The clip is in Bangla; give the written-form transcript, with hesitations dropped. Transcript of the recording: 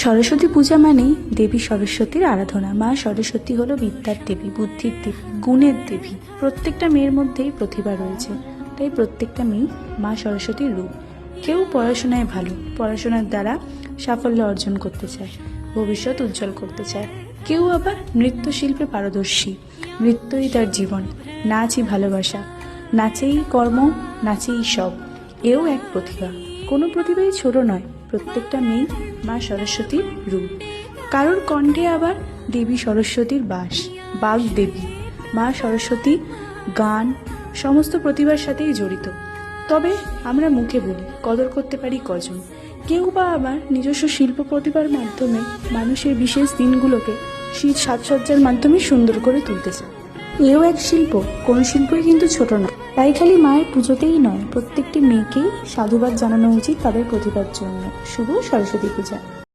সরস্বতী পূজা মানেই দেবী সরস্বতীর আরাধনা। মা সরস্বতী হলো বিদ্যার দেবী, বুদ্ধির দেবী, গুণের দেবী। প্রত্যেকটা মেয়ের মধ্যেই প্রতিভা রয়েছে, তাই প্রত্যেকটা মেয়ে মা সরস্বতীর রূপ। কেউ পড়াশোনায় ভালো, পড়াশোনার দ্বারা সাফল্য অর্জন করতে চায়, ভবিষ্যৎ উজ্জ্বল করতে চায়। কেউ আবার নৃত্যশিল্পে পারদর্শী, নৃত্যই তার জীবন, নাচই ভালোবাসা, নাচেই কর্ম, নাচেই সব। এও এক প্রতিভা। কোনো প্রতিভাই ছোট নয়, প্রত্যেকটা মেয়ে মা সরস্বতীর রূপ। কারোর কণ্ঠে আবার দেবী সরস্বতীর বাস, বাগদেবী। মা সরস্বতী গান সমস্ত প্রতিভার সাথেই জড়িত। তবে আমরা মুখে বলি, কদর করতে পারি কজন। কেউ বা আবার নিজস্ব শিল্প প্রতিভার মাধ্যমে মানুষের বিশেষ দিনগুলোকে শীত সাজসজ্জার মাধ্যমে সুন্দর করে তুলতে চায়। এও এক শিল্প, কোনো শিল্পই কিন্তু ছোট নয়। তাই খালি মায়ের পুজোতেই নয়, প্রত্যেকটি মেয়েকেই সাধুবাদ জানানো উচিত তাদের প্রতিভার জন্য। শুভ সরস্বতী পূজা।